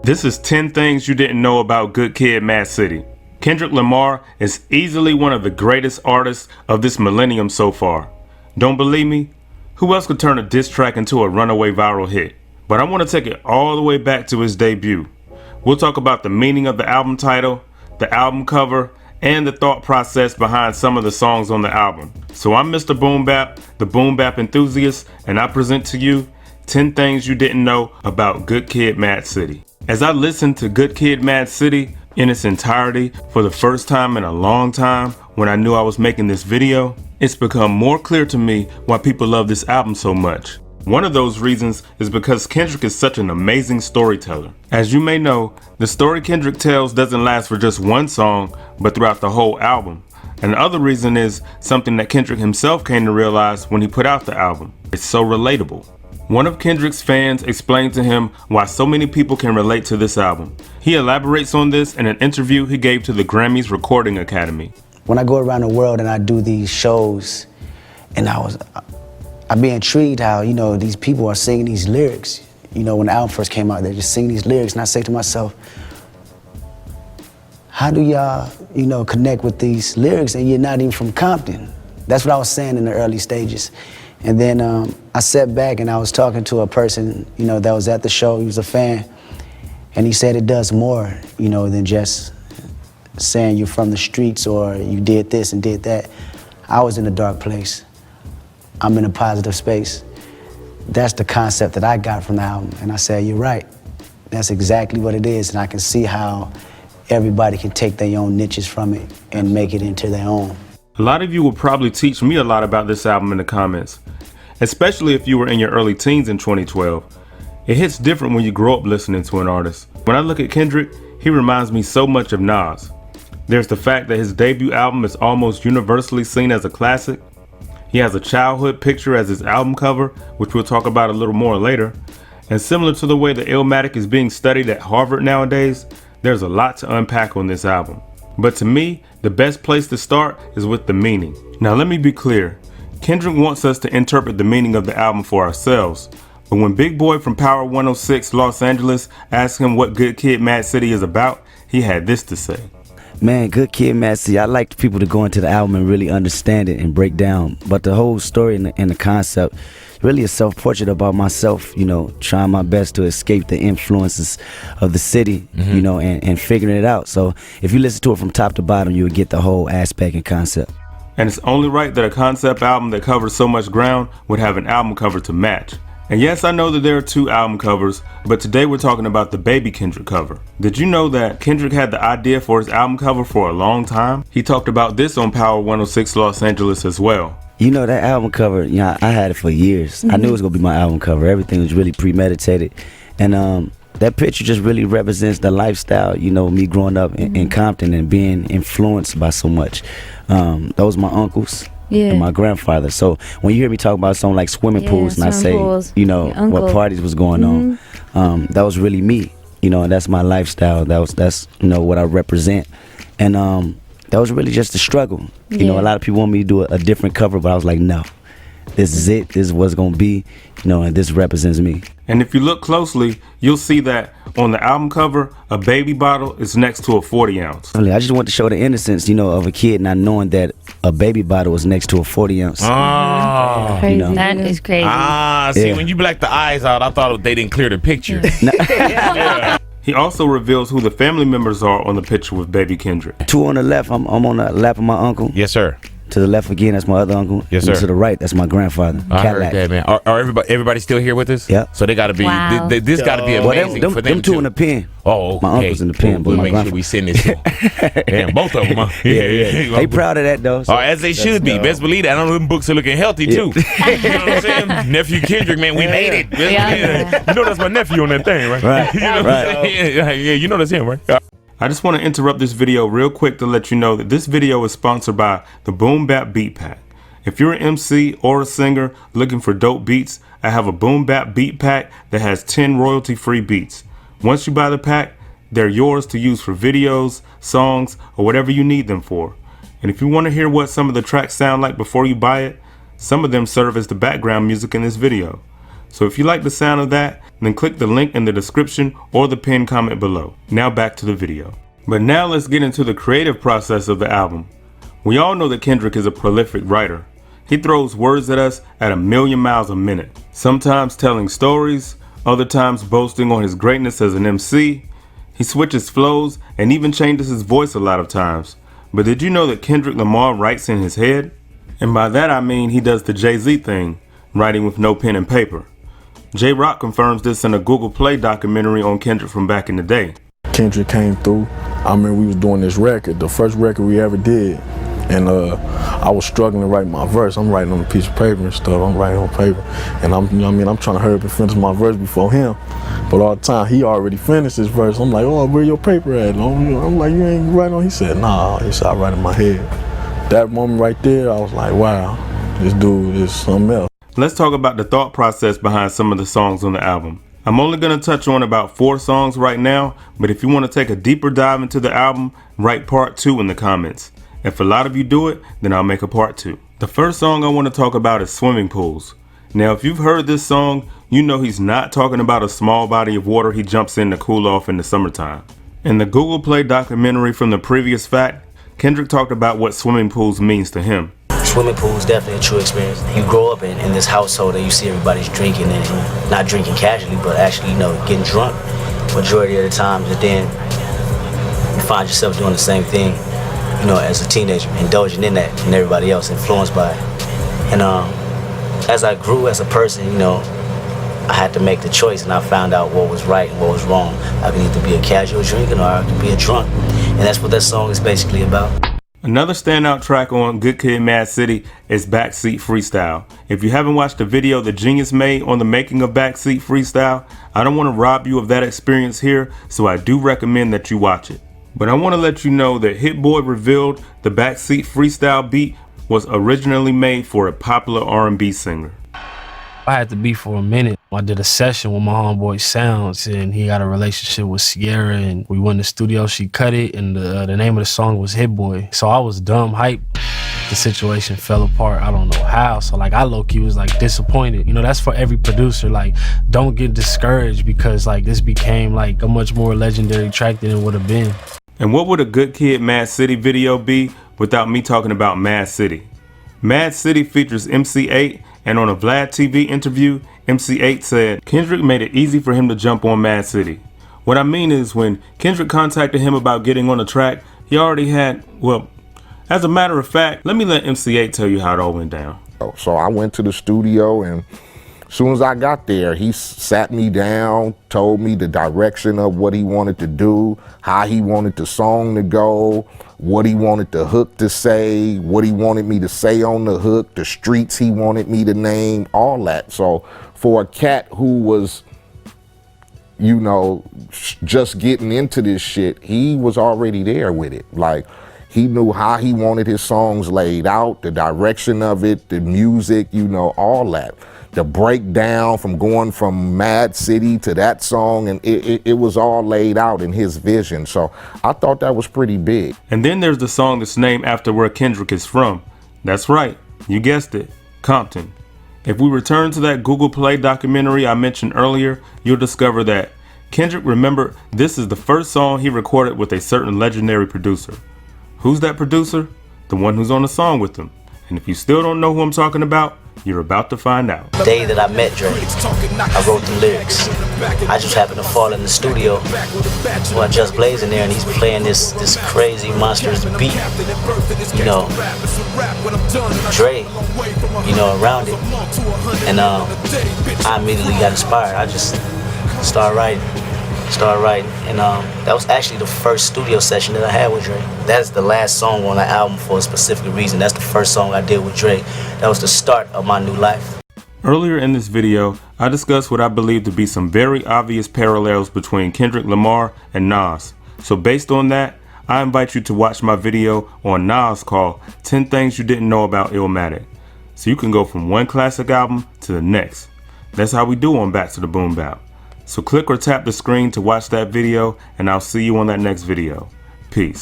This is 10 things you didn't know about Good Kid, Mad City. Kendrick Lamar is easily one of the greatest artists of this millennium so far. Don't believe me? Who else could turn a diss track into a runaway viral hit? But I want to take it all the way back to his debut. We'll talk about the meaning of the album title, the album cover, and the thought process behind some of the songs on the album. So I'm Mr. Boom Bap, the Boom Bap enthusiast, and I present to you 10 things you didn't know about Good Kid, Mad City. As I listened to Good Kid, Mad City in its entirety for the first time in a long time when I knew I was making this video, it's become more clear to me why people love this album so much. One of those reasons is because Kendrick is such an amazing storyteller. As you may know, the story Kendrick tells doesn't last for just one song, but throughout the whole album. And the other reason is something that Kendrick himself came to realize when he put out the album. It's so relatable. One of Kendrick's fans explained to him why so many people can relate to this album. He elaborates on this in an interview he gave to the Grammys Recording Academy. When I go around the world and I do these shows, and I'd be intrigued how, these people are singing these lyrics. When the album first came out, they just sing these lyrics, and I say to myself, how do y'all, connect with these lyrics and you're not even from Compton? That's what I was saying in the early stages. And then I sat back and I was talking to a person, that was at the show. He was a fan, and he said it does more, than just saying you're from the streets or you did this and did that. I was in a dark place. I'm in a positive space. That's the concept that I got from the album. And I said, you're right. That's exactly what it is. And I can see how everybody can take their own niches from it and make it into their own. A lot of you will probably teach me a lot about this album in the comments, especially if you were in your early teens in 2012. It hits different when you grow up listening to an artist. When I look at Kendrick, he reminds me so much of Nas. There's the fact that his debut album is almost universally seen as a classic. He has a childhood picture as his album cover, which we'll talk about a little more later. And similar to the way the Illmatic is being studied at Harvard nowadays, there's a lot to unpack on this album. But to me, the best place to start is with the meaning. Now let me be clear. Kendrick wants us to interpret the meaning of the album for ourselves. But when Big Boy from Power 106 Los Angeles asked him what Good Kid, Mad City is about, he had this to say. Man, Good Kid, Mad City, I like people to go into the album and really understand it and break down. But the whole story and the concept, really a self-portrait about myself, trying my best to escape the influences of the city, and figuring it out. So if you listen to it from top to bottom, you would get the whole aspect and concept. And it's only right that a concept album that covers so much ground would have an album cover to match. And yes, I know that there are 2 album covers, but today we're talking about the Baby Kendrick cover. Did you know that Kendrick had the idea for his album cover for a long time? He talked about this on Power 106 Los Angeles as well. That album cover, I had it for years. I knew it was gonna be my album cover. Everything was really premeditated. And that picture just really represents the lifestyle, me growing up in Compton and being influenced by so much. Those my uncles. Yeah. And my grandfather. So when you hear me talk about something like swimming pools, and I say, what parties was going on, that was really me, and that's my lifestyle. That's what I represent. And that was really just a struggle. A lot of people want me to do a different cover, but I was like, no, this is it. This is what's gonna be, and this represents me. And if you look closely, you'll see that on the album cover, a baby bottle is next to a 40 ounce. I just want to show the innocence, of a kid not knowing that a baby bottle was next to a 40 ounce. Oh, crazy. That is crazy. See, when you black the eyes out, I thought they didn't clear the picture. Yeah. He also reveals who the family members are on the picture with Baby Kendrick. 2 on the left, I'm on the lap of my uncle. Yes, sir. To the left again, that's my other uncle. Yes, sir. And to the right, that's my grandfather. I heard that, man. Are everybody still here with us? Yeah. So they got to be. Wow. This got to be amazing for them 2 in the pen. Oh, okay. My uncle's in the pen, but we'll make sure we send this. Damn, both of them. Huh? Yeah. They proud of that though. So as they should be. Best believe that. I know them books are looking healthy too. You know what I'm saying? Nephew Kendrick, man, we made it. You know that's my nephew on that thing, right? Right. Yeah, you know that's him, right? I just want to interrupt this video real quick to let you know that this video is sponsored by the Boom Bap Beat Pack. If you're an MC or a singer looking for dope beats, I have a Boom Bap Beat Pack that has 10 royalty-free beats. Once you buy the pack, they're yours to use for videos, songs, or whatever you need them for. And if you want to hear what some of the tracks sound like before you buy it, some of them serve as the background music in this video. So if you like the sound of that, then click the link in the description or the pinned comment below. Now back to the video. But now let's get into the creative process of the album. We all know that Kendrick is a prolific writer. He throws words at us at 1,000,000 miles a minute, sometimes telling stories, other times boasting on his greatness as an MC. He switches flows and even changes his voice a lot of times. But did you know that Kendrick Lamar writes in his head? And by that I mean he does the Jay-Z thing, writing with no pen and paper. J-Rock confirms this in a Google Play documentary on Kendrick from back in the day. Kendrick came through. I remember we was doing this record, the first record we ever did. And I was struggling to write my verse. I'm writing on a piece of paper and stuff. I'm writing on paper. And I'm trying to hurry up and finish my verse before him. But all the time, he already finished his verse. I'm like, oh, where your paper at? I'm like, you ain't writing on? He said, nah. He said, I write in my head. That moment right there, I was like, wow, this dude is something else. Let's talk about the thought process behind some of the songs on the album. I'm only going to touch on about 4 songs right now, but if you want to take a deeper dive into the album, write part 2 in the comments. If a lot of you do it, then I'll make a part 2. The first song I want to talk about is Swimming Pools. Now, if you've heard this song, you know he's not talking about a small body of water he jumps in to cool off in the summertime. In the Google Play documentary from the previous fact, Kendrick talked about what swimming pools means to him. Swimming pool is definitely a true experience. You grow up in this household and you see everybody's drinking and not drinking casually, but actually, getting drunk majority of the times, and then you find yourself doing the same thing, as a teenager, indulging in that, and everybody else influenced by it. And as I grew as a person, I had to make the choice, and I found out what was right and what was wrong. I could either be a casual drinker or I could be a drunk, and that's what that song is basically about. Another standout track on Good Kid, M.A.A.D City is Backseat Freestyle. If you haven't watched the video the Genius made on the making of Backseat Freestyle, I don't want to rob you of that experience here, so I do recommend that you watch it. But I want to let you know that Hit Boy revealed the Backseat Freestyle beat was originally made for a popular R&B singer. I had to be for a minute. I did a session with my homeboy Sounds, and he got a relationship with Sierra, and we went in the studio, she cut it, and the name of the song was Hit Boy. So I was dumb hype. The situation fell apart, I don't know how. So I low-key was disappointed. That's for every producer. Don't get discouraged because this became a much more legendary track than it would have been. And what would a Good Kid, M.A.A.D City video be without me talking about M.A.A.D City? M.A.A.D City features MC8, and on a Vlad TV interview, MC8 said Kendrick made it easy for him to jump on M.A.A.D City. What I mean is, when Kendrick contacted him about getting on the track, he already had, as a matter of fact, let me let MC8 tell you how it all went down. So I went to the studio, and as soon as I got there, he sat me down, told me the direction of what he wanted to do, how he wanted the song to go, what he wanted the hook to say, what he wanted me to say on the hook, the streets he wanted me to name, all that. So for a cat who was, just getting into this shit, he was already there with it. He knew how he wanted his songs laid out, the direction of it, the music, all that. The breakdown from going from M.A.A.D City to that song, and it was all laid out in his vision. So I thought that was pretty big. And then there's the song that's named after where Kendrick is from. That's right, you guessed it, Compton. If we return to that Google Play documentary I mentioned earlier, you'll discover that Kendrick remembered this is the first song he recorded with a certain legendary producer. Who's that producer? The one who's on the song with him. And if you still don't know who I'm talking about, you're about to find out. The day that I met Dre, I wrote the lyrics. I just happened to fall in the studio while Just Blaze in there, and he's playing this crazy monstrous beat. Dre, around it. And I immediately got inspired. I just started writing. And that was actually the first studio session that I had with Dre. That's the last song on the album for a specific reason. That's the first song I did with Dre. That was the start of my new life. Earlier in this video, I discussed what I believe to be some very obvious parallels between Kendrick Lamar and Nas. So based on that, I invite you to watch my video on Nas called 10 Things You Didn't Know About M.A.A.D. So you can go from one classic album to the next. That's how we do on Back to the Boom Bap. So click or tap the screen to watch that video, and I'll see you on that next video. Peace.